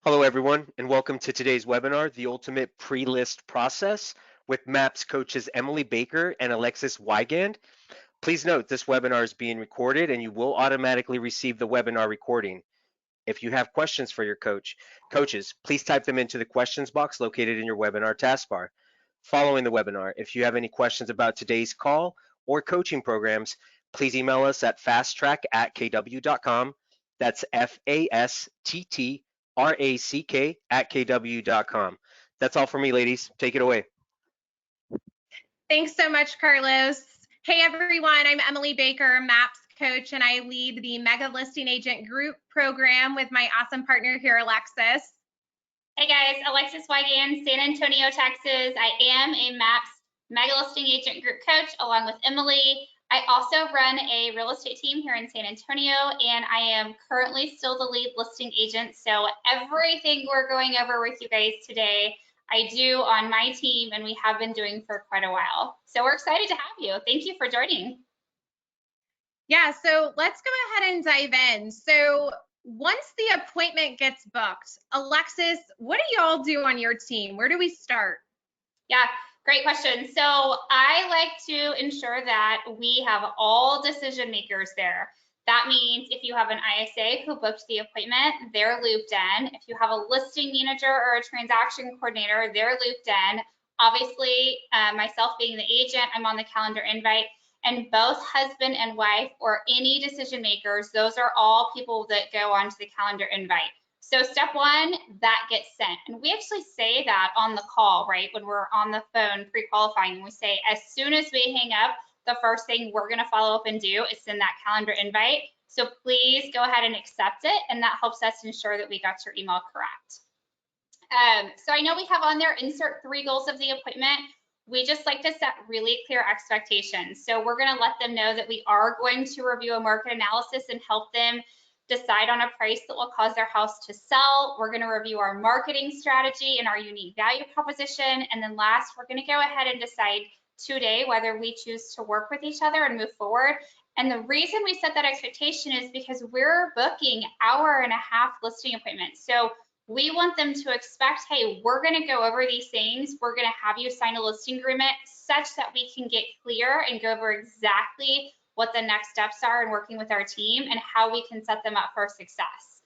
Hello, everyone, and welcome to today's webinar, The Ultimate Pre-List Process, with MAPS coaches Emily Baker and Alexis Weigand. Please note this webinar is being recorded and you will automatically receive the webinar recording. If you have questions for your coaches, please type them into the questions box located in your webinar taskbar. Following the webinar, if you have any questions about today's call or coaching programs, please email us at fasttrack@kw.com. That's FASTTRACK@kw.com. That's all for me, ladies. Take it away. Thanks so much, Carlos. Hey, everyone. I'm Emily Baker, MAPS coach, and I lead the Mega Listing Agent Group program with my awesome partner here, Alexis. Hey guys, Alexis Weigand, San Antonio, Texas. I am a MAPS Mega Listing Agent Group coach along with Emily. I also run a real estate team here in San Antonio, and I am currently still the lead listing agent. So everything we're going over with you guys today, I do on my team, and we have been doing for quite a while. So we're excited to have you. Thank you for joining. Yeah, so let's go ahead and dive in. So once the appointment gets booked, Alexis, what do y'all do on your team? Where do we start? Yeah, great question. So I like to ensure that we have all decision makers there. That means if you have an ISA who booked the appointment, they're looped in. If you have a listing manager or a transaction coordinator, they're looped in. Obviously, myself being the agent, I'm on the calendar invite. And both husband and wife or any decision makers, those are all people that go onto the calendar invite. So step one, that gets sent. And we actually say that on the call, right? When we're on the phone pre-qualifying, we say, as soon as we hang up, the first thing we're gonna follow up and do is send that calendar invite. So please go ahead and accept it. And that helps us ensure that we got your email correct. So I know we have on there, insert 3 goals of the appointment. We just like to set really clear expectations. So we're going to let them know that we are going to review a market analysis and help them decide on a price that will cause their house to sell. We're going to review our marketing strategy and our unique value proposition. And then last, we're going to go ahead and decide today whether we choose to work with each other and move forward. And the reason we set that expectation is because we're booking hour-and-a-half listing appointments. So we want them to expect, hey, we're going to go over these things. We're going to have you sign a listing agreement such that we can get clear and go over exactly what the next steps are in working with our team and how we can set them up for success.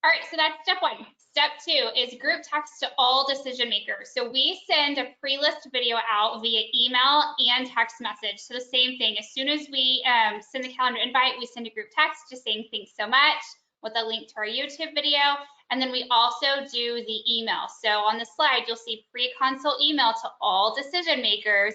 All right, so that's step 1. Step 2 is group text to all decision makers. So we send a pre-list video out via email and text message. So the same thing, as soon as we send the calendar invite, we send a group text just saying thanks so much with a link to our YouTube video. And then we also do the email. So on the slide, you'll see pre-consult email to all decision makers.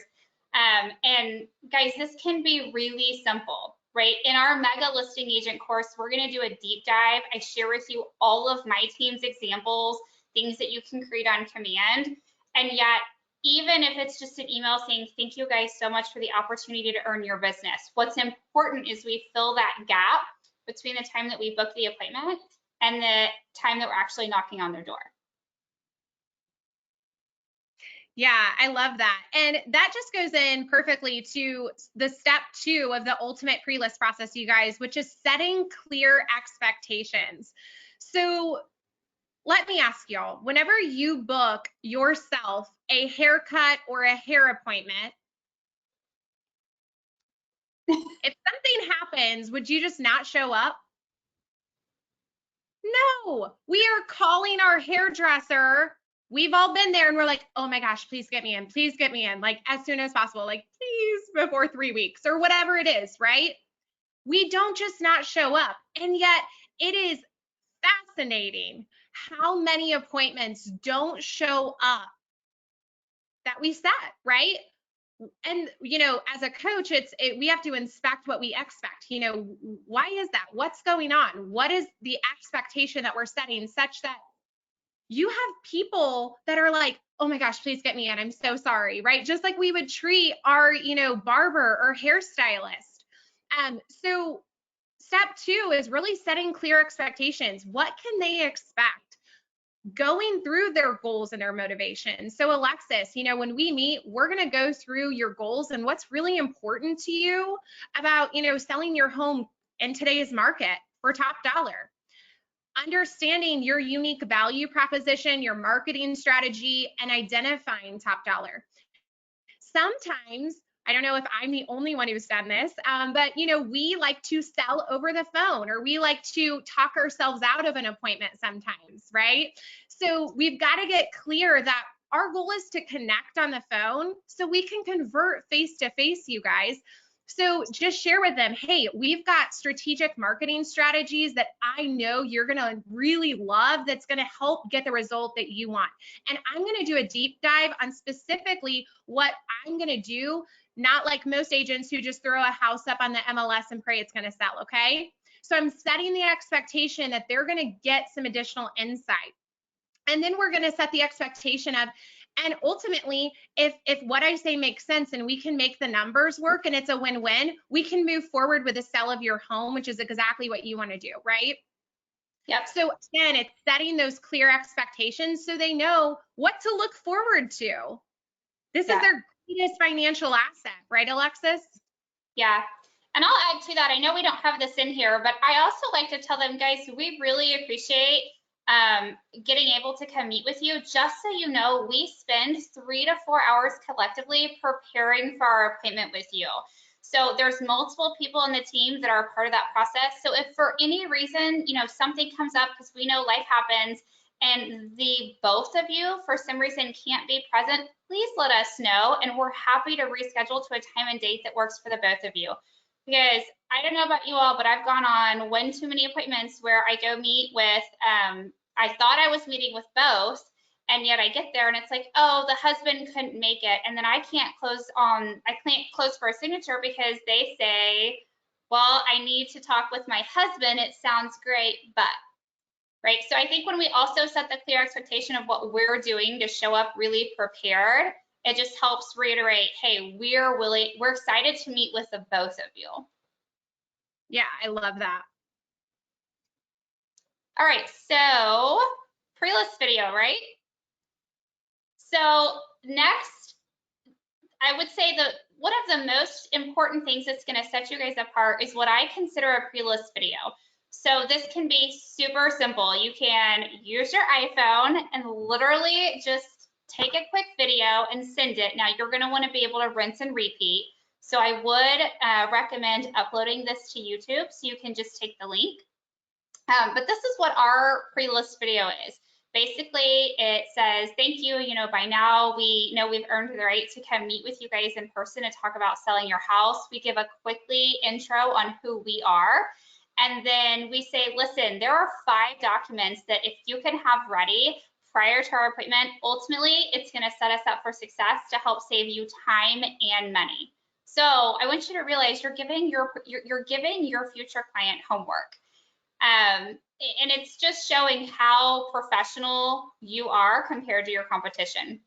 And guys, this can be really simple, right? In our Mega Listing Agent course, we're going to do a deep dive. I share with you all of my team's examples, things that you can create on command. And yet, even if it's just an email saying, thank you guys so much for the opportunity to earn your business, what's important is we fill that gap between the time that we book the appointment and the time that we're actually knocking on their door. Yeah, I love that. And that just goes in perfectly to the step 2 of the ultimate pre-list process, you guys, which is setting clear expectations. So let me ask y'all, whenever you book yourself a haircut or a hair appointment, if something happens, would you just not show up? No, we are calling our hairdresser. We've all been there and we're like, oh my gosh, please get me in, like as soon as possible, like please before 3 weeks or whatever it is, right? We don't just not show up. And yet it is fascinating how many appointments don't show up that we set, right? And, you know, as a coach, we have to inspect what we expect. You know, why is that? What's going on? What is the expectation that we're setting such that you have people that are like, oh my gosh, please get me in. I'm so sorry, right? Just like we would treat our, you know, barber or hairstylist. So step 2 is really setting clear expectations. What can they expect? Going through their goals and their motivations. So Alexis, you know, when we meet, we're going to go through your goals and what's really important to you about, you know, selling your home in today's market for top dollar. understanding your unique value proposition, your marketing strategy, and identifying top dollar. Sometimes, I don't know if I'm the only one who's done this, but we like to sell over the phone, or we like to talk ourselves out of an appointment sometimes, right? So we've got to get clear that our goal is to connect on the phone so we can convert face to face, you guys. So just share with them, hey, we've got strategic marketing strategies that I know you're going to really love, that's going to help get the result that you want. And I'm going to do a deep dive on specifically what I'm going to do, not like most agents who just throw a house up on the MLS and pray it's going to sell, okay? So I'm setting the expectation that they're going to get some additional insight. And then we're going to set the expectation of, and ultimately, if what I say makes sense and we can make the numbers work and it's a win-win, we can move forward with the sale of your home, which is exactly what you want to do, right? Yep. So again, it's setting those clear expectations so they know what to look forward to. This is their greatest financial asset, right, Alexis? Yeah. And I'll add to that. I know we don't have this in here, but I also like to tell them, guys, we really appreciate getting able to come meet with you. Just so you know, we spend 3 to 4 hours collectively preparing for our appointment with you. So there's multiple people in the team that are a part of that process. So if for any reason, something comes up, because we know life happens, and the both of you for some reason can't be present, please let us know, and we're happy to reschedule to a time and date that works for the both of you. Because I don't know about you all, but I've gone on one too many appointments where I go meet with, I thought I was meeting with both, and yet I get there and it's like, oh, the husband couldn't make it, and then I can't close for a signature because they say, well, I need to talk with my husband. It sounds great, but, right? So I think when we also set the clear expectation of what we're doing to show up really prepared, it just helps reiterate, hey, we're excited to meet with the both of you. Yeah, I love that. All right, so pre-list video, right? So next, I would say that one of the most important things that's going to set you guys apart is what I consider a pre-list video. So this can be super simple. You can use your iPhone and literally just take a quick video and send it. Now you're going to want to be able to rinse and repeat. So I would recommend uploading this to YouTube so you can just take the link. But this is what our pre-list video is. Basically, it says, thank you, by now we know we've earned the right to come meet with you guys in person and talk about selling your house. We give a quickly intro on who we are. And then we say, listen, there are 5 documents that if you can have ready prior to our appointment, ultimately, it's going to set us up for success to help save you time and money. So I want you to realize you're giving your future client homework. And it's just showing how professional you are compared to your competition.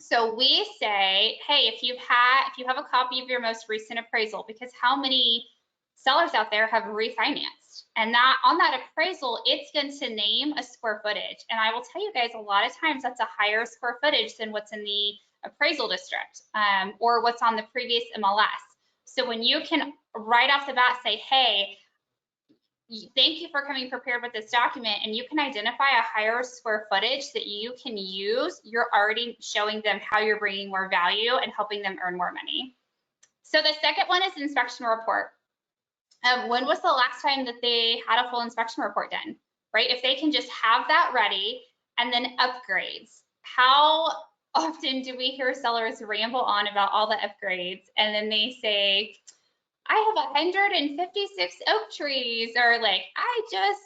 So we say, hey, if you have a copy of your most recent appraisal, because how many sellers out there have refinanced, and that on that appraisal, it's going to name a square footage. And I will tell you guys, a lot of times that's a higher square footage than what's in the appraisal district or what's on the previous MLS. So when you can right off the bat say, hey, thank you for coming prepared with this document, and you can identify a higher square footage that you can use, you're already showing them how you're bringing more value and helping them earn more money. So the second one is inspection report. When was the last time that they had a full inspection report done, right? If they can just have that ready, and then upgrades. How often do we hear sellers ramble on about all the upgrades, and then they say, I have 156 oak trees, or like, I just,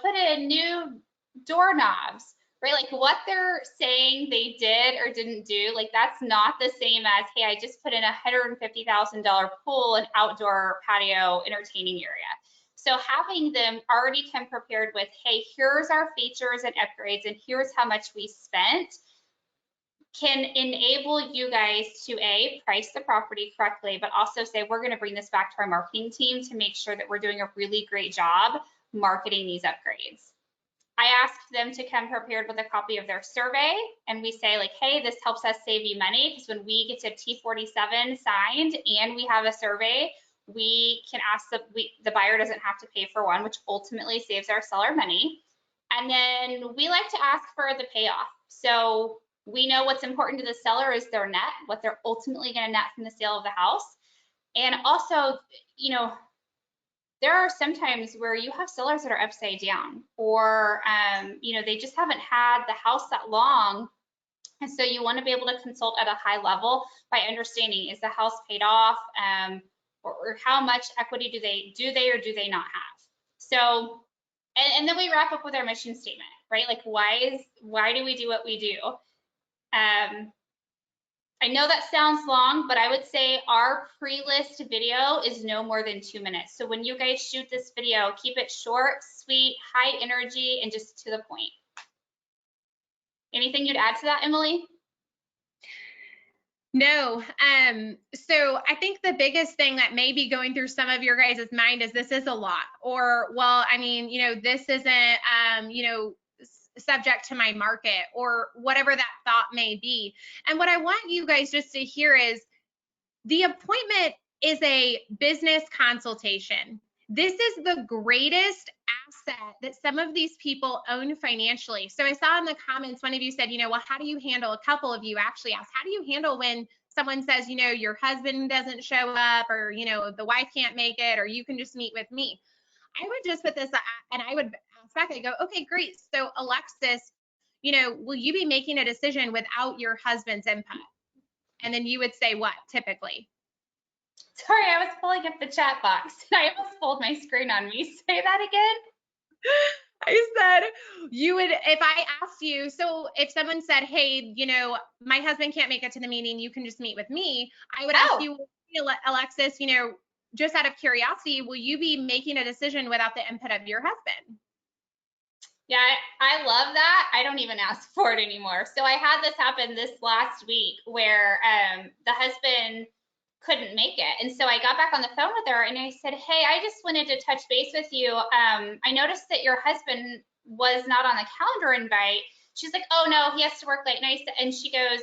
put in new doorknobs, right? Like what they're saying they did or didn't do, like that's not the same as, hey, I just put in a $150,000 pool and outdoor patio entertaining area. So having them already come prepared with, hey, here's our features and upgrades, and here's how much we spent, can enable you guys to price the property correctly, but also say, we're going to bring this back to our marketing team to make sure that we're doing a really great job marketing these upgrades. I asked them to come prepared with a copy of their survey, and we say like, hey, this helps us save you money, because when we get to T47 signed and we have a survey, we can ask the buyer doesn't have to pay for one, which ultimately saves our seller money. And then we like to ask for the payoff. So we know what's important to the seller is their net, what they're ultimately going to net from the sale of the house. And also, you know, there are some times where you have sellers that are upside down, or, you know, they just haven't had the house that long. And so you want to be able to consult at a high level by understanding, is the house paid off? Or how much equity do they or do they not have? So, and then we wrap up with our mission statement, right? Like, why do we do what we do? I know that sounds long, but I would say our pre-list video is no more than 2 minutes. So when you guys shoot this video, keep it short, sweet, high energy, and just to the point. Anything you'd add to that, Emily? No. So I think the biggest thing that may be going through some of your guys' mind is this is a lot, or, well, I mean, you know, this isn't, you know, subject to my market, or whatever that thought may be. And what I want you guys just to hear is the appointment is a business consultation. This is the greatest asset that some of these people own financially. So I saw in the comments, one of you said, you know, well, how do you handle, a couple of you actually asked, how do you handle when someone says, you know, your husband doesn't show up, or, you know, the wife can't make it, or you can just meet with me? I would just put this, and I would ask back, I go, okay, great. So Alexis, you know, will you be making a decision without your husband's input? And then you would say what typically? Sorry, I was pulling up the chat box. I almost pulled my screen on me. Say that again. I said you would, if I asked you, so if someone said, hey, you know, my husband can't make it to the meeting, you can just meet with me, I would ask you, Alexis, you know, just out of curiosity, will you be making a decision without the input of your husband? Yeah, I love that. I don't even ask for it anymore. So I had this happen this last week where the husband couldn't make it. And so I got back on the phone with her and I said, hey, I just wanted to touch base with you. I noticed that your husband was not on the calendar invite. She's like, oh no, he has to work late. And she goes,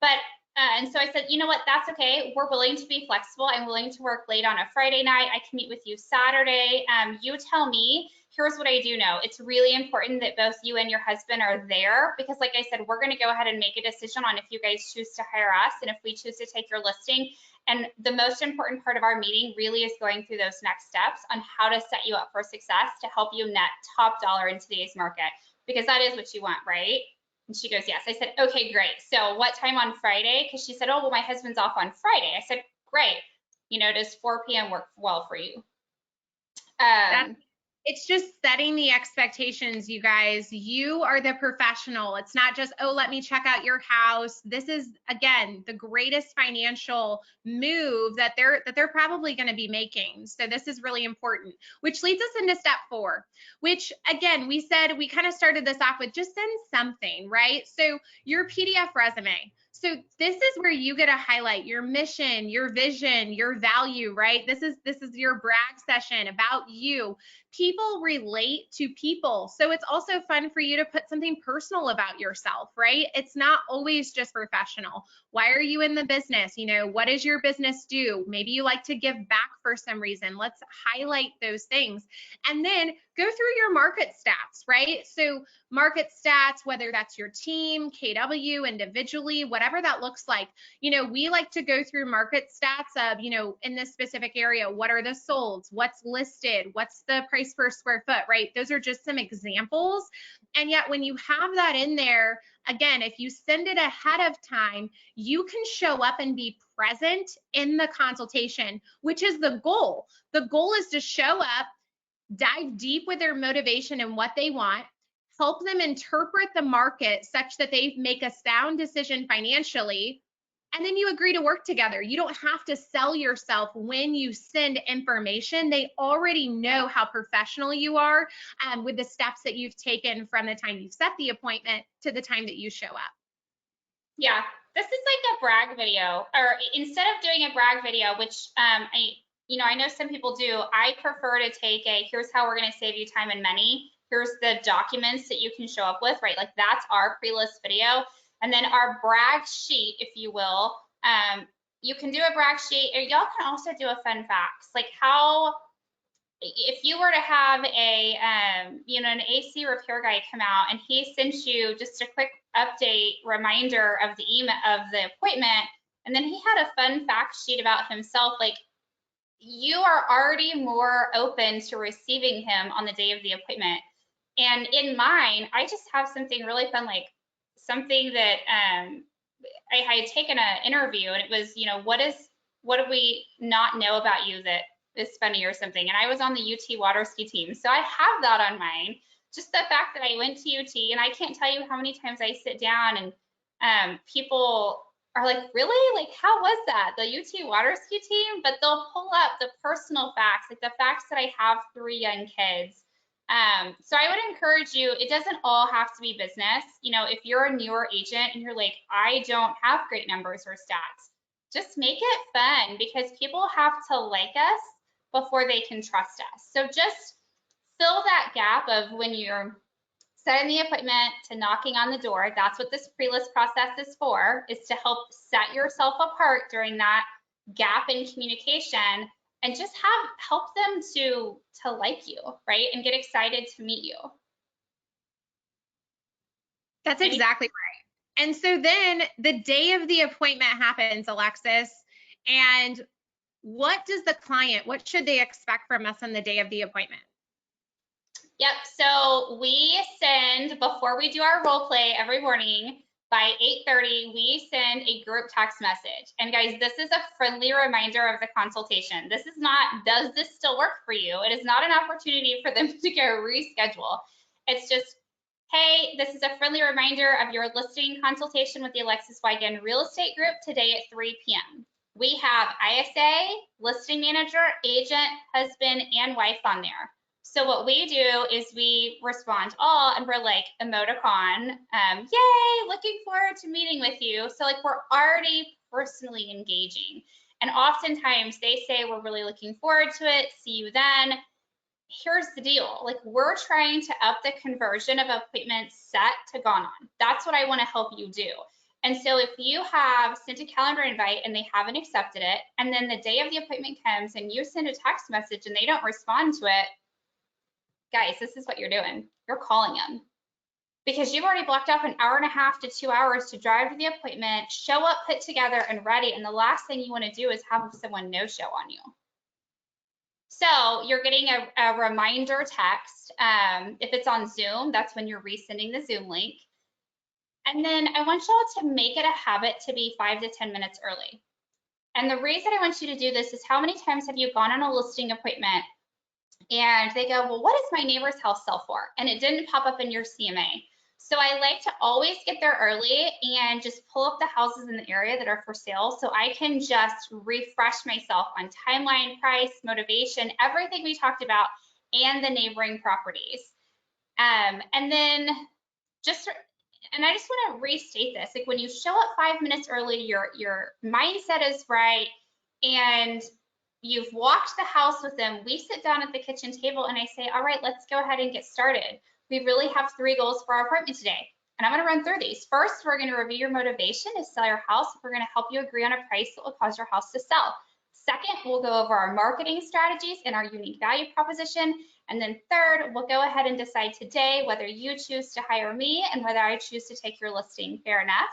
but, and so I said, you know what, that's okay. We're willing to be flexible. I'm willing to work late on a Friday night. I can meet with you Saturday. You tell me. Here's what I do know. It's really important that both you and your husband are there, because like I said, we're going to go ahead and make a decision on if you guys choose to hire us and if we choose to take your listing. And the most important part of our meeting really is going through those next steps on how to set you up for success to help you net top dollar in today's market, because that is what you want, right? And she goes, yes. I said, okay, great. So what time on Friday? Because she said, oh, well, my husband's off on Friday. I said, great. You know, does 4 p.m. work well for you? It's just setting the expectations, you guys. You are the professional. It's not just, oh, let me check out your house. This is, again, the greatest financial move that they're probably going to be making. So this is really important, which leads us into step 4, which, again, we said, we kind of started this off with just send something, right? So your PDF resume. So this is where you get to highlight your mission, your vision, your value, right? This is your brag session about you. People relate to people. So it's also fun for you to put something personal about yourself, right? It's not always just professional. Why are you in the business? You know, what does your business do? Maybe you like to give back for some reason. Let's highlight those things. And then go through your market stats, right? So market stats, whether that's your team, KW, individually, whatever that looks like. You know, we like to go through market stats of, you know, in this specific area, what are the solds, what's listed, what's the price per square foot, right? Those are just some examples. And yet when you have that in there, again, if you send it ahead of time, you can show up and be present in the consultation, which is the goal. The goal is to show up, dive deep with their motivation and what they want, help them interpret the market such that they make a sound decision financially, and then you agree to work together. You don't have to sell yourself when you send information. They already know how professional you are with the steps that you've taken from the time you set the appointment to the time that you show up. Yeah, this is like a brag video, or instead of doing a brag video, which I know some people do, I prefer to take a, here's how we're going to save you time and money. Here's the documents that you can show up with, right? Like that's our pre-list video. And then our brag sheet, if you will, you can do a brag sheet, or y'all can also do a fun facts. Like how if you were to have a, an AC repair guy come out and he sent you just a quick update reminder of the email of the appointment, and then he had a fun fact sheet about himself, like, you are already more open to receiving him on the day of the appointment. And in mine, I just have something really fun, like something that I had taken an interview, and it was, what do we not know about you that is funny or something? And I was on the UT water ski team, so I have that on mine. Just the fact that I went to UT, and I can't tell you how many times I sit down and people are like, really? Like, how was that? The UT water ski team? But they'll pull up the personal facts, like the facts that I have 3 young kids. So I would encourage you, it doesn't all have to be business. If you're a newer agent and you're like, I don't have great numbers or stats, just make it fun, because people have to like us before they can trust us. So just fill that gap of when you're setting the appointment to knocking on the door. That's what this pre-list process is for, is to help set yourself apart during that gap in communication, and just help them to like you, right? And get excited to meet you. That's exactly right. And so then the day of the appointment happens, Alexis, and what should they expect from us on the day of the appointment? Yep, so we send, before we do our role play every morning, by 8:30, we send a group text message. And guys, this is a friendly reminder of the consultation. This is not, does this still work for you? It is not an opportunity for them to go reschedule. It's just, hey, this is a friendly reminder of your listing consultation with the Alexis Weigand Real Estate Group today at 3 p.m. We have ISA, listing manager, agent, husband, and wife on there. So what we do is we respond all, and we're like emoticon, yay, looking forward to meeting with you. So like we're already personally engaging. And oftentimes they say, we're really looking forward to it, see you then. Here's the deal, like we're trying to up the conversion of appointments set to gone on. That's what I want to help you do. And so if you have sent a calendar invite and they haven't accepted it, and then the day of the appointment comes and you send a text message and they don't respond to it, guys, this is what you're doing. You're calling them, because you've already blocked off 1.5 hours to 2 hours to drive to the appointment, show up, put together, and ready. And the last thing you want to do is have someone no-show on you. So you're getting a reminder text. If it's on Zoom, that's when you're resending the Zoom link. And then I want y'all to make it a habit to be 5 to 10 minutes early. And the reason I want you to do this is, how many times have you gone on a listing appointment and they go, well, what does my neighbor's house sell for? And it didn't pop up in your CMA. So I like to always get there early and just pull up the houses in the area that are for sale, so I can just refresh myself on timeline, price, motivation, everything we talked about, and the neighboring properties. And then I just want to restate this, like when you show up 5 minutes early, your mindset is right, and you've walked the house with them. We sit down at the kitchen table and I say, all right, let's go ahead and get started. We really have 3 goals for our appointment today. And I'm going to run through these. First, we're going to review your motivation to sell your house. We're going to help you agree on a price that will cause your house to sell. Second, we'll go over our marketing strategies and our unique value proposition. And then third, we'll go ahead and decide today whether you choose to hire me and whether I choose to take your listing. Fair enough?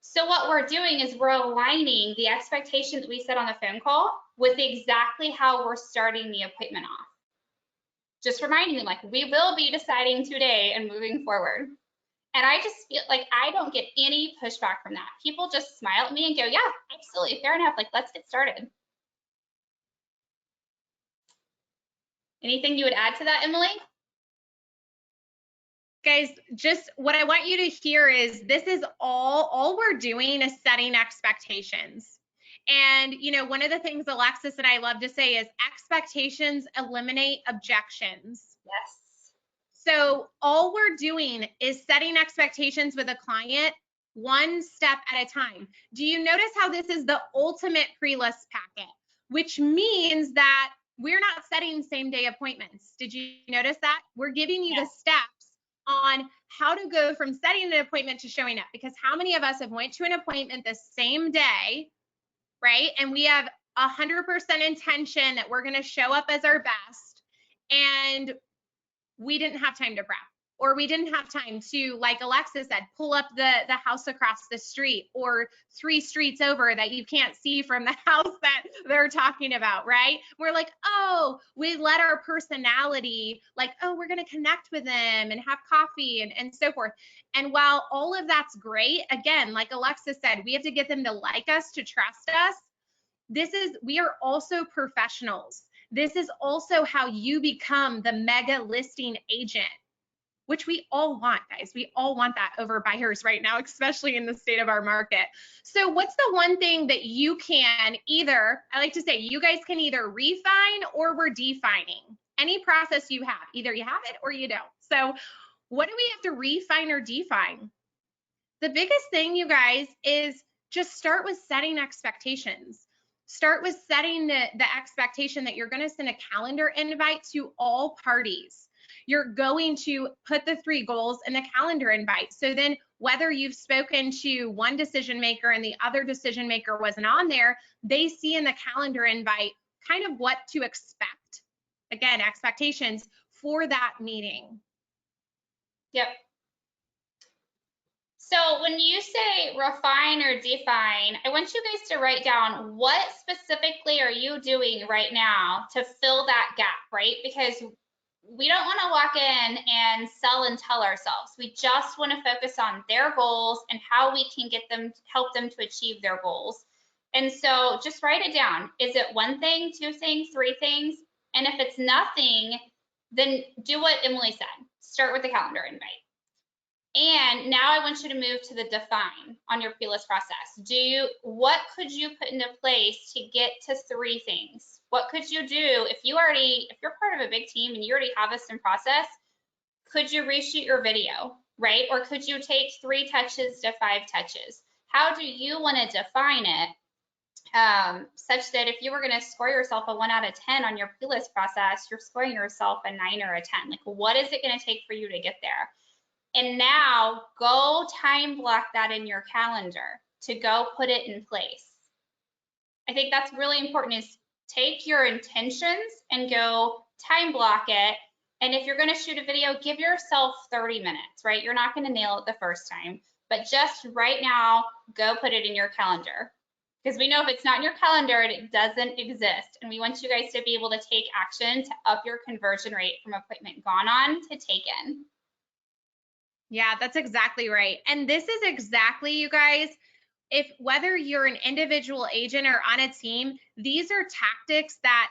So what we're doing is we're aligning the expectation that we set on the phone call with exactly how we're starting the appointment off. Just reminding them, like, we will be deciding today and moving forward. And I just feel like I don't get any pushback from that. People just smile at me and go, yeah, absolutely, fair enough. Like, let's get started. Anything you would add to that, Emily? Guys, just what I want you to hear is this is all we're doing is setting expectations. And, one of the things Alexis and I love to say is expectations eliminate objections. Yes. So all we're doing is setting expectations with a client one step at a time. Do you notice how this is the ultimate pre-list packet, which means that we're not setting same day appointments. Did you notice that? We're giving you the steps on how to go from setting an appointment to showing up, because how many of us have went to an appointment the same day, right? And we have 100% intention that we're going to show up as our best, and we didn't have time to prep, or we didn't have time to, like Alexis said, pull up the house across the street or 3 streets over that you can't see from the house that they're talking about, right? We're like, oh, we let our personality, like, oh, we're going to connect with them and have coffee and so forth. And while all of that's great, again, like Alexis said, we have to get them to like us, to trust us. We are also professionals. This is also how you become the mega listing agent, which we all want, guys. We all want that over buyers right now, especially in the state of our market. So what's the one thing that you can either, I like to say, you guys can either refine or we're defining any process you have. Either you have it or you don't. So what do we have to refine or define? The biggest thing, you guys, is just start with setting expectations. Start with setting the expectation that you're going to send a calendar invite to all parties. You're going to put the 3 goals in the calendar invite. So then whether you've spoken to one decision maker and the other decision maker wasn't on there, they see in the calendar invite kind of what to expect. Again, expectations for that meeting. Yep. So when you say refine or define, I want you guys to write down what specifically are you doing right now to fill that gap, right? Because we don't want to walk in and sell and tell ourselves. We just want to focus on their goals and how we can get them, help them to achieve their goals. And so just write it down. Is it 1 thing, 2 things, 3 things? And if it's nothing, then do what Emily said. Start with the calendar invite. And now I want you to move to the define on your pre-list process. What could you put into place to get to 3 things? What could you do if you're part of a big team and you already have this in process? Could you reshoot your video, right? Or could you take 3 touches to 5 touches? How do you want to define it such that if you were going to score yourself a 1 out of 10 on your pre-list process, you're scoring yourself a 9 or a 10? Like, what is it going to take for you to get there? And now go time block that in your calendar to go put it in place. I think that's really important, is take your intentions and go time block it. And if you're going to shoot a video, give yourself 30 minutes, right? You're not going to nail it the first time, but just right now, go put it in your calendar. Because we know if it's not in your calendar, it doesn't exist. And we want you guys to be able to take action to up your conversion rate from appointment gone on to taken. Yeah, that's exactly right. And this is exactly, you guys, whether you're an individual agent or on a team, these are tactics that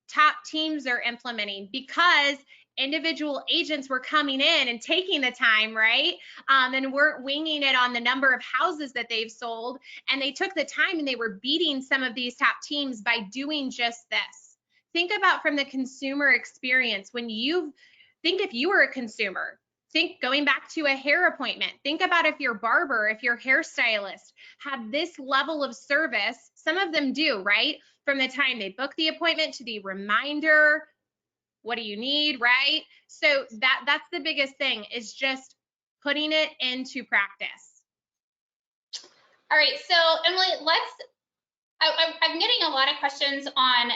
top teams are implementing because individual agents were coming in and taking the time, right? And weren't winging it on the number of houses that they've sold. And they took the time and they were beating some of these top teams by doing just this. Think about from the consumer experience. Think if you were a consumer, think going back to a hair appointment. Think about if your barber, if your hairstylist had this level of service. Some of them do, right? From the time they book the appointment to the reminder, what do you need, right? So that's the biggest thing, is just putting it into practice. All right, so Emily, I'm getting a lot of questions on,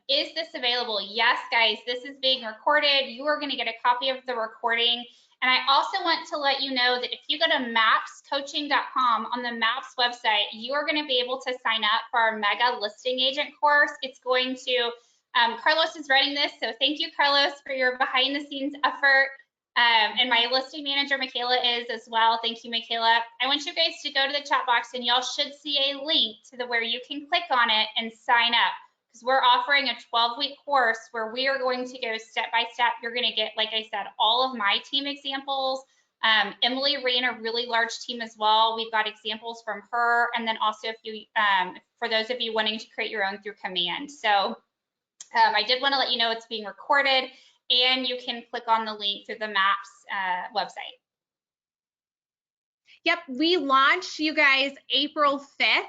is this available? Yes, guys, this is being recorded. You are going to get a copy of the recording. And I also want to let you know that if you go to mapscoaching.com, on the MAPS website, you are going to be able to sign up for our Mega Listing Agent course. It's going to, Carlos is writing this, so thank you, Carlos, for your behind the scenes effort. And my listing manager, Michaela, is as well. Thank you, Michaela. I want you guys to go to the chat box and y'all should see a link to where you can click on it and sign up, because we're offering a 12-week course where we are going to go step by step. You're going to get, like I said, all of my team examples. Emily ran a really large team as well. We've got examples from her. And then also, if you, for those of you wanting to create your own through Command. So I did want to let you know it's being recorded, and you can click on the link through the MAPS website. Yep, we launched, you guys, April 5th.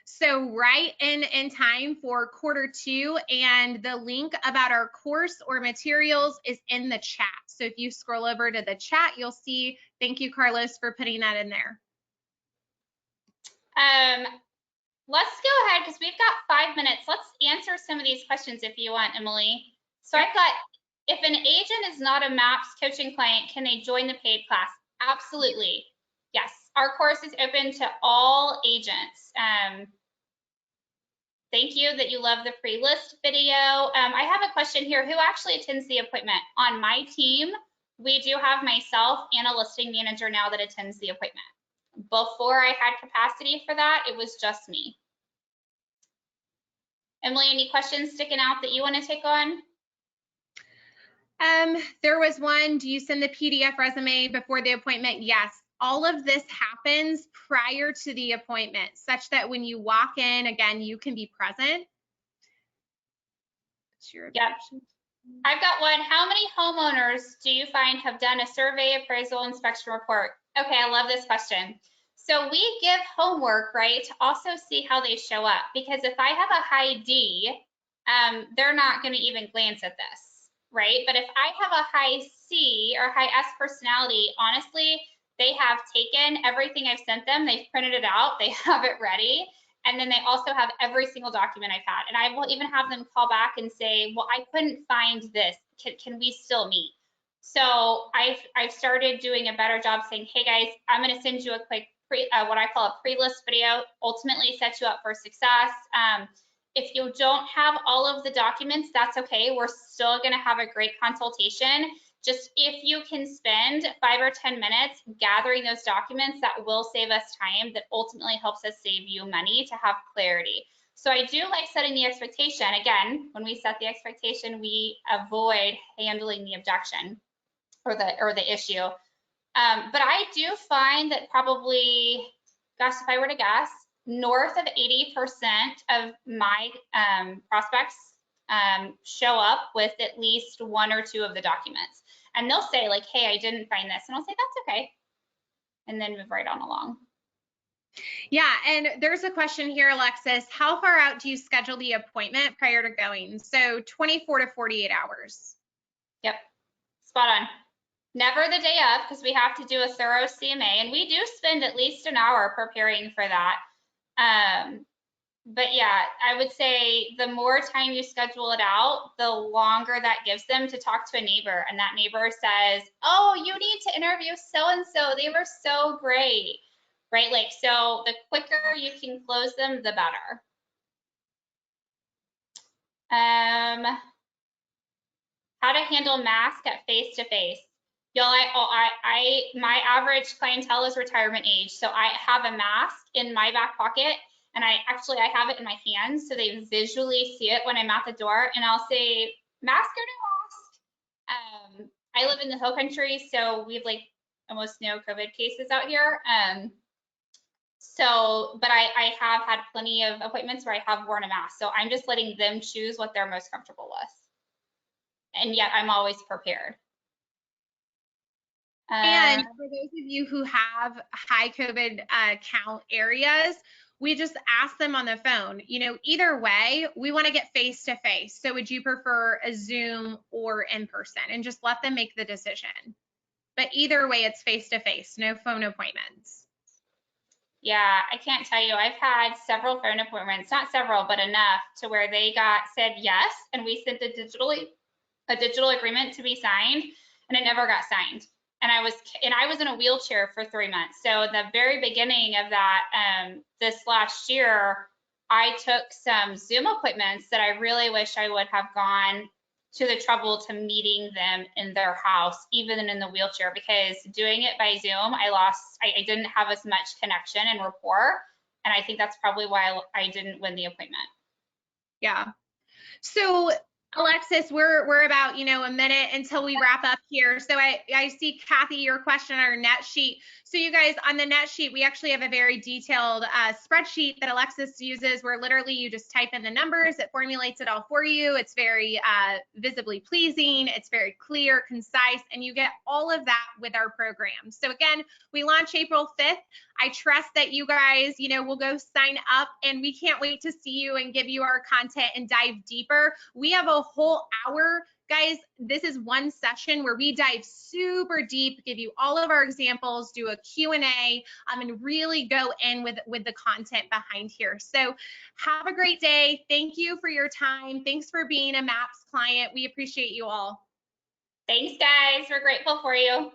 So right in time for Q2, and the link about our course or materials is in the chat. So if you scroll over to the chat, you'll see, thank you, Carlos, for putting that in there. let's go ahead because we've got 5 minutes. Let's answer some of these questions if you want, Emily. So I've got, if an agent is not a MAPS coaching client, can they join the paid class? Absolutely. Yes. Our course is open to all agents. Thank you that you love the pre-list video. I have a question here. Who actually attends the appointment? On my team, we do have myself and a listing manager now that attends the appointment. Before I had capacity for that, it was just me. Emily, any questions sticking out that you want to take on? There was one, do you send the PDF resume before the appointment? Yes. All of this happens prior to the appointment, such that when you walk in, again, you can be present. Yep. I've got one. How many homeowners do you find have done a survey, appraisal, inspection report? Okay, I love this question. So we give homework, right, to also see how they show up. Because if I have a high D, they're not going to even glance at this, right? But if I have a high C or high S personality, honestly, they have taken everything I've sent them, they've printed it out, they have it ready, and then they also have every single document I've had. And I will even have them call back and say, well, I couldn't find this. Can we still meet? So I've started doing a better job saying, hey guys, I'm going to send you a quick what I call a pre-list video, ultimately set you up for success. If you don't have all of the documents, that's okay. We're still going to have a great consultation. Just if you can spend 5 or 10 minutes gathering those documents, that will save us time, that ultimately helps us save you money to have clarity. So I do like setting the expectation. Again, when we set the expectation, we avoid handling the objection or the issue. But I do find that probably, gosh, if I were to guess, north of 80% of my prospects show up with at least 1 or 2 of the documents. And they'll say like, hey, I didn't find this. And I'll say, that's okay. And then move right on along. Yeah, and there's a question here, Alexis. How far out do you schedule the appointment prior to going? So 24 to 48 hours. Yep, spot on. Never the day of, because we have to do a thorough CMA, and we do spend at least an hour preparing for that. But yeah, I would say the more time you schedule it out, the longer that gives them to talk to a neighbor. And that neighbor says, oh, you need to interview so-and-so. They were so great, right? Like, so the quicker you can close them, the better. How to handle mask at face-to-face. Y'all, my average clientele is retirement age. So I have a mask in my back pocket, and I have it in my hands so they visually see it when I'm at the door, and I'll say, mask or no mask? I live in the hill country, so we have like almost no COVID cases out here. But I have had plenty of appointments where I have worn a mask. So I'm just letting them choose what they're most comfortable with. And yet I'm always prepared. And for those of you who have high COVID count areas, we just ask them on the phone, you know, either way, we want to get face to face. So would you prefer a Zoom or in person? And just let them make the decision. But either way, it's face to face, no phone appointments. Yeah, I can't tell you. I've had several phone appointments, not several, but enough to where they said yes, and we sent a digital agreement to be signed, and it never got signed. And I was in a wheelchair for 3 months. So the very beginning of that, this last year, I took some Zoom appointments that I really wish I would have gone to the trouble to meeting them in their house, even in the wheelchair, because doing it by Zoom, I didn't have as much connection and rapport. And I think that's probably why I didn't win the appointment. Yeah. So Alexis, we're about, you know, a minute until we wrap up here. So I see, Kathy, your question on our net sheet. So you guys, on the net sheet, we actually have a very detailed spreadsheet that Alexis uses where literally you just type in the numbers, it formulates it all for you. It's very visibly pleasing. It's very clear, concise, and you get all of that with our program. So again, we launch April 5th. I trust that you guys, you know, will go sign up, and we can't wait to see you and give you our content and dive deeper. We have a whole hour Guys, this is one session where we dive super deep, give you all of our examples, do a Q&A, and really go in with the content behind here. So have a great day. Thank you for your time. Thanks for being a MAPS client. We appreciate you all. Thanks, guys. We're grateful for you.